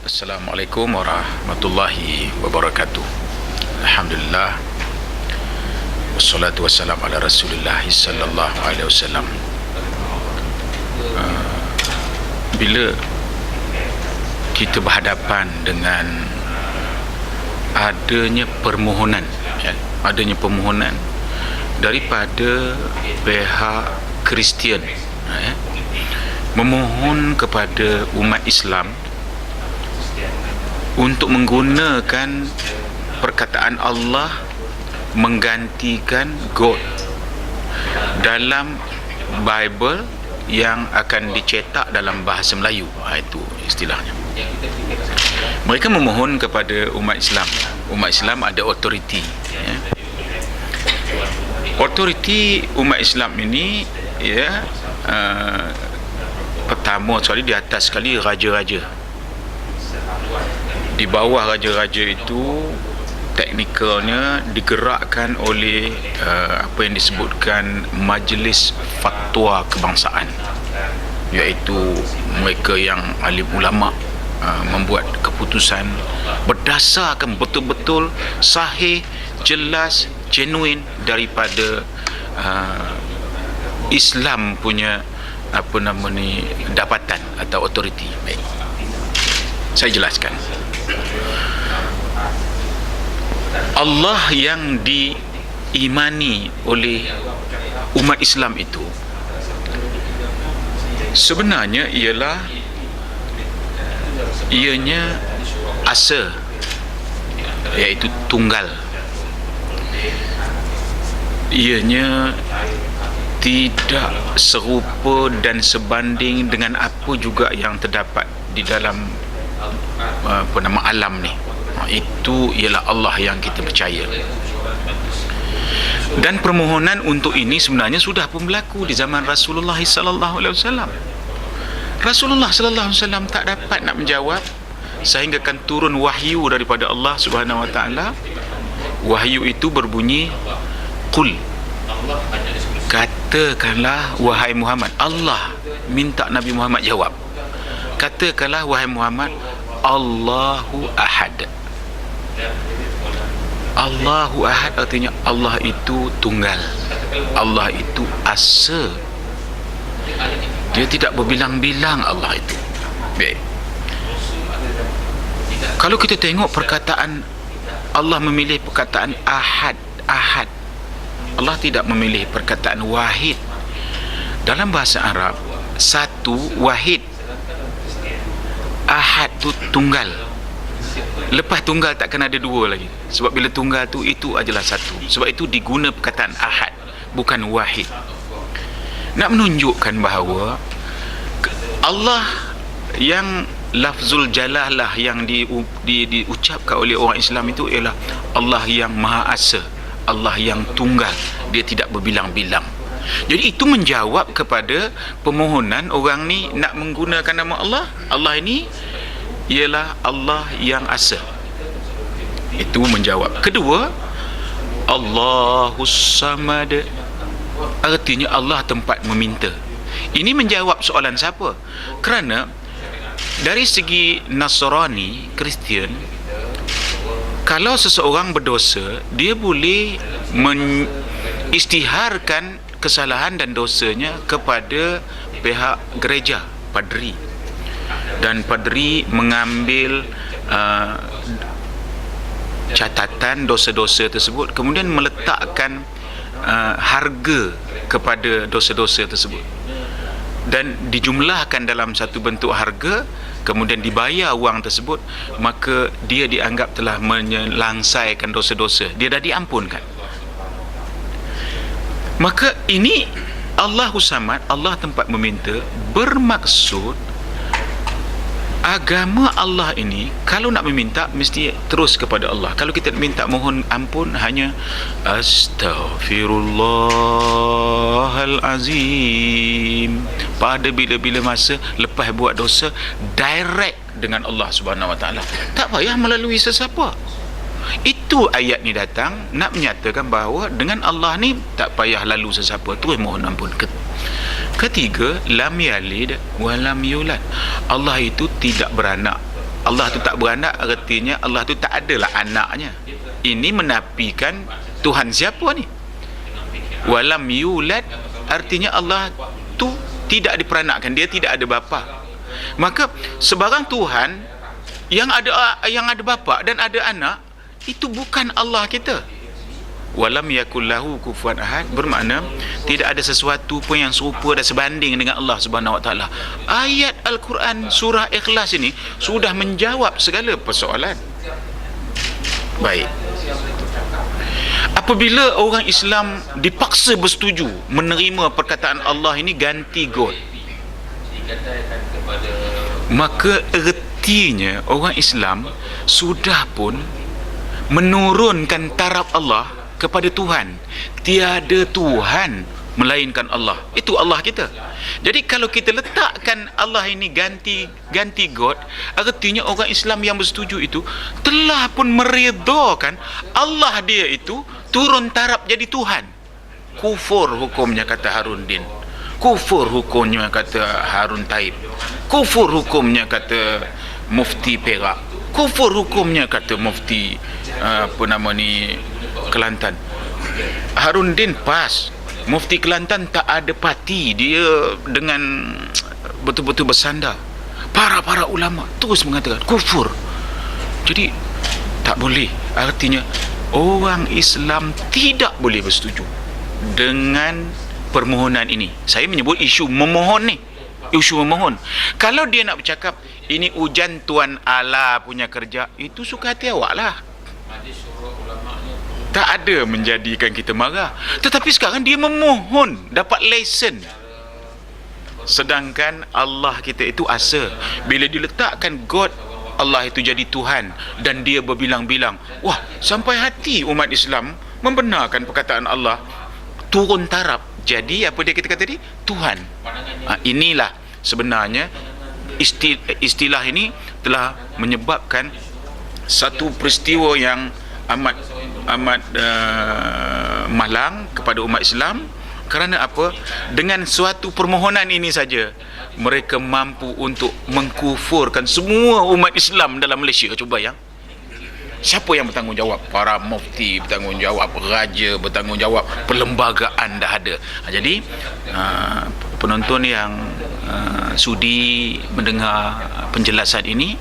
Assalamualaikum warahmatullahi wabarakatuh. Alhamdulillah. Wassalatu wassalamu ala Rasulillah sallallahu alaihi wasallam. Bila kita berhadapan dengan adanya permohonan daripada pihak Kristian, memohon kepada umat Islam untuk menggunakan perkataan Allah menggantikan God dalam Bible yang akan dicetak dalam bahasa Melayu. Itu istilahnya. Mereka memohon kepada umat Islam. Umat Islam ada autoriti. Autoriti umat Islam ini, pertama sekali, di atas sekali raja-raja. Di bawah raja-raja itu teknikalnya digerakkan oleh apa yang disebutkan Majlis Fatwa Kebangsaan, iaitu mereka yang alim ulama, membuat keputusan berdasarkan betul-betul sahih, jelas, genuine daripada Islam punya dapatan atau autoriti. Baik, saya jelaskan. Allah yang diimani oleh umat Islam itu sebenarnya ianya asa, iaitu tunggal. Ianya tidak serupa dan sebanding dengan apa juga yang terdapat di dalam alam ni. Itu ialah Allah yang kita percaya. Dan permohonan untuk ini sebenarnya sudah pun berlaku di zaman Rasulullah sallallahu alaihi wasallam. Rasulullah sallallahu alaihi wasallam tak dapat nak menjawab sehingga kan turun wahyu daripada Allah Subhanahu wa taala. Wahyu itu berbunyi, qul, katakanlah wahai Muhammad. Allah minta Nabi Muhammad jawab. Katakanlah wahai Muhammad, Allahu Ahad. Allahu Ahad artinya Allah itu tunggal. Allah itu asa. Dia tidak berbilang-bilang Allah itu. Baik. Kalau kita tengok perkataan Allah, memilih perkataan Ahad. Allah tidak memilih perkataan Wahid. Dalam bahasa Arab, satu, Wahid. Ahad tu tunggal. Lepas tunggal takkan ada dua lagi. Sebab bila tunggal tu, itu adalah satu. Sebab itu diguna perkataan Ahad, bukan Wahid. Nak menunjukkan bahawa Allah yang lafzul jalalah yang diucapkan oleh orang Islam itu ialah Allah yang Maha Asa, Allah yang tunggal. Dia tidak berbilang-bilang. Jadi itu menjawab kepada permohonan orang ni nak menggunakan nama Allah. Allah ini ialah Allah yang asa. Itu menjawab. Kedua, Allahus Samad, artinya Allah tempat meminta. Ini menjawab soalan siapa? Kerana dari segi Nasrani, Kristian, kalau seseorang berdosa, dia boleh mengisytiharkan kesalahan dan dosanya kepada pihak gereja, padri. Dan padri mengambil catatan dosa-dosa tersebut, kemudian meletakkan harga kepada dosa-dosa tersebut, dan dijumlahkan dalam satu bentuk harga, kemudian dibayar wang tersebut, maka dia dianggap telah menyelesaikan dosa-dosa, dia dah diampunkan. Maka ini Allahus Samad, Allah tempat meminta, bermaksud agama Allah ini kalau nak meminta mesti terus kepada Allah. Kalau kita minta mohon ampun hanya Astaghfirullahalazim pada bila-bila masa lepas buat dosa, direct dengan Allah Subhanahu wa taala. Tak payah melalui sesiapa. Itu ayat ni datang nak menyatakan bahawa dengan Allah ni tak payah lalu sesiapa, terus mohon ampun. Ketiga, lam yalid wa lam yulad. Allah itu tidak beranak, Allah tu tak beranak, artinya Allah tu tak adalah anaknya. Ini menafikan Tuhan siapa ni? Walam yulad, artinya Allah tu tidak diperanakkan, dia tidak ada bapa. Maka sebarang Tuhan yang ada bapa dan ada anak, itu bukan Allah kita. Walam yakullahu kufuwan ahad, bermakna tidak ada sesuatu pun yang serupa dan sebanding dengan Allah Subhanahu Wa Taala. Ayat Al-Quran surah Ikhlas ini sudah menjawab segala persoalan. Baik, apabila orang Islam dipaksa bersetuju menerima perkataan Allah ini ganti God, maka ertinya orang Islam sudah pun menurunkan taraf Allah kepada Tuhan. Tiada Tuhan melainkan Allah. Itu Allah kita. Jadi kalau kita letakkan Allah ini ganti God, artinya orang Islam yang bersetuju itu telah pun meredakan Allah dia itu turun taraf jadi Tuhan. Kufur hukumnya, kata Harun Din. Kufur hukumnya, kata Harun Taib. Kufur hukumnya, kata Mufti Perak. Kufur hukumnya, kata Mufti Kelantan. Harun Din pas. Mufti Kelantan tak ada parti, dia dengan betul-betul bersandar. Para ulama terus mengatakan kufur. Jadi tak boleh. Artinya orang Islam tidak boleh bersetuju dengan permohonan ini. Saya menyebut isu memohon ni, isu memohon. Kalau dia nak bercakap ini hujan Tuan Allah punya kerja, itu suka hati awak lah. Tak ada menjadikan kita marah. Tetapi sekarang dia memohon dapat lesen. Sedangkan Allah kita itu asa. Bila diletakkan God, Allah itu jadi Tuhan, dan dia berbilang-bilang, wah, sampai hati umat Islam membenarkan perkataan Allah, turun taraf. Jadi apa dia kita kata tadi? Tuhan. Inilah sebenarnya istilah ini telah menyebabkan satu peristiwa yang amat malang kepada umat Islam. Kerana apa? Dengan suatu permohonan ini saja mereka mampu untuk mengkufurkan semua umat Islam dalam Malaysia. Cuba yang siapa yang bertanggungjawab? Para mufti bertanggungjawab, raja bertanggungjawab, perlembagaan dah ada. Jadi penonton yang sudi mendengar penjelasan ini,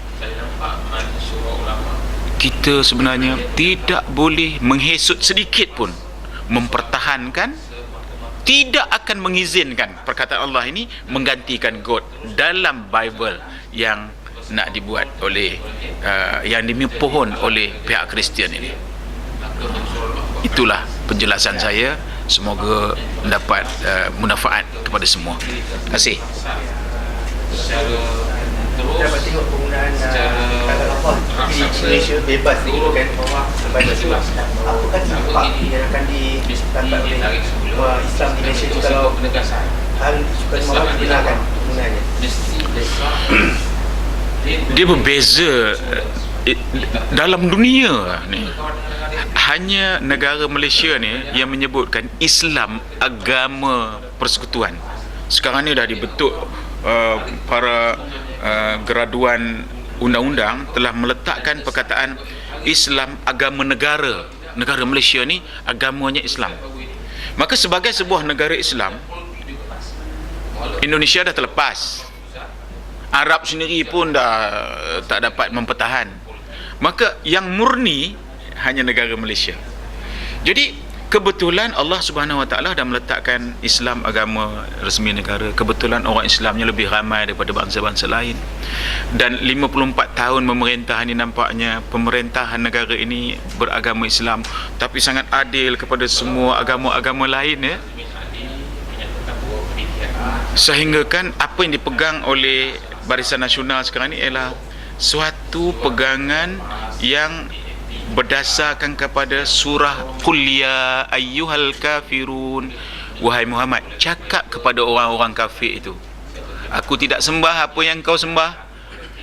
kita sebenarnya tidak boleh menghesut sedikit pun mempertahankan, tidak akan mengizinkan perkataan Allah ini menggantikan God dalam Bible yang nak dibuat oleh yang dimohon oleh pihak Kristian ini. Itulah penjelasan saya. Semoga mendapat manfaat kepada semua. Terima kasih. Dapat tengok penggunaan kata apa di Malaysia bebas kan sebagai Islam. Apakah dampak yang akan didapat oleh Islam di Malaysia kalau hal sukan mahu digunakan penggunaannya? Dia berbeza dalam dunia ni. Hanya negara Malaysia ni yang menyebutkan Islam agama persekutuan. Sekarang ni dah dibentuk para graduan undang-undang telah meletakkan perkataan Islam agama negara. Negara Malaysia ni agamanya Islam. Maka sebagai sebuah negara Islam, Indonesia dah terlepas. Arab sendiri pun dah tak dapat mempertahan. Maka yang murni hanya negara Malaysia. Jadi kebetulan Allah Subhanahu Wa Taala dah meletakkan Islam agama resmi negara. Kebetulan orang Islamnya lebih ramai daripada bangsa-bangsa lain. Dan 54 tahun memerintah ini, nampaknya pemerintahan negara ini beragama Islam, tapi sangat adil kepada semua agama-agama lain, ya. Sehingga kan apa yang dipegang oleh Barisan Nasional sekarang ini ialah suatu pegangan yang berdasarkan kepada surah Qul ya ayyuhal kafirun. Wahai Muhammad, cakap kepada orang-orang kafir itu, aku tidak sembah apa yang kau sembah,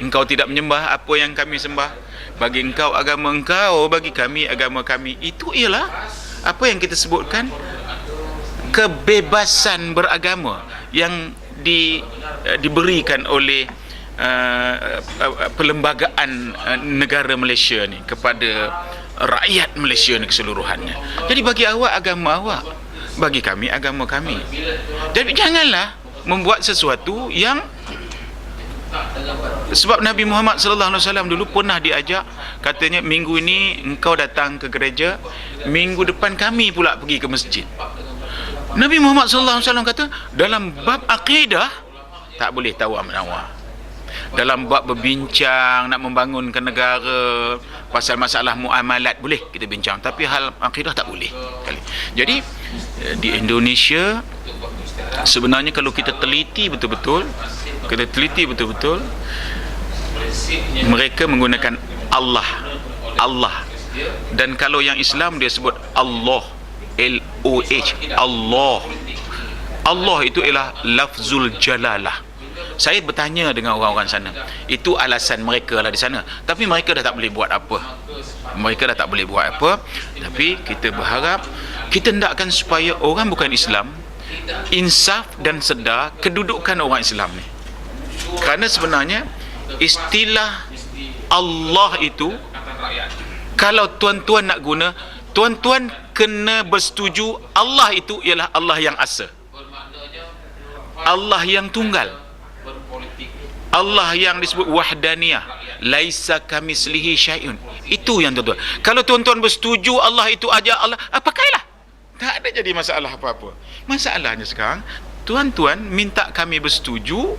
engkau tidak menyembah apa yang kami sembah. Bagi engkau agama engkau, bagi kami agama kami. Itu ialah apa yang kita sebutkan kebebasan beragama yang diberikan oleh perlembagaan negara Malaysia ni, kepada rakyat Malaysia ni keseluruhannya. Jadi bagi awak agama awak, bagi kami agama kami. Jadi janganlah membuat sesuatu yang, sebab Nabi Muhammad sallallahu alaihi wasallam dulu pernah diajak, katanya minggu ini engkau datang ke gereja, minggu depan kami pula pergi ke masjid. Nabi Muhammad sallallahu alaihi wasallam kata dalam bab akidah tak boleh tawar-menawar. Dalam bab berbincang nak membangunkan negara, pasal masalah muamalat boleh kita bincang, tapi hal akidah tak boleh. Jadi di Indonesia sebenarnya kalau kita teliti betul-betul, mereka menggunakan Allah. Dan kalau yang Islam dia sebut Allah, L-O-H, Allah itu ialah lafzul jalalah. Saya bertanya dengan orang-orang sana, itu alasan mereka lah di sana, tapi mereka dah tak boleh buat apa. Tapi kita berharap, kita hendakkan supaya orang bukan Islam insaf dan sedar kedudukan orang Islam ni. Kerana sebenarnya istilah Allah itu, kalau tuan-tuan nak guna, tuan-tuan kena bersetuju Allah itu ialah Allah yang asa, Allah yang tunggal, Allah yang disebut wahdaniyah, laisa kamislihi syai'un. Itu yang tuan-tuan. Kalau tuan-tuan bersetuju Allah itu aja Allah, pakailah. Tak ada jadi masalah apa-apa. Masalahnya sekarang, tuan-tuan minta kami bersetuju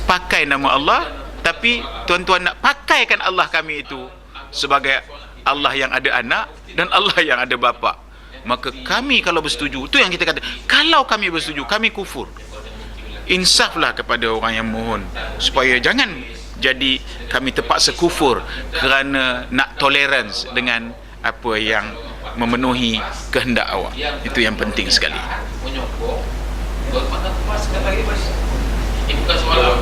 pakai nama Allah, tapi tuan-tuan nak pakaikan Allah kami itu sebagai Allah yang ada anak dan Allah yang ada bapa. Maka kami kalau bersetuju, itu yang kita kata, kalau kami bersetuju, kami kufur. Insaflah kepada orang yang mohon, supaya jangan jadi kami terpaksa kufur kerana nak tolerance dengan apa yang memenuhi kehendak awak. Itu yang penting sekali. Bukan soalan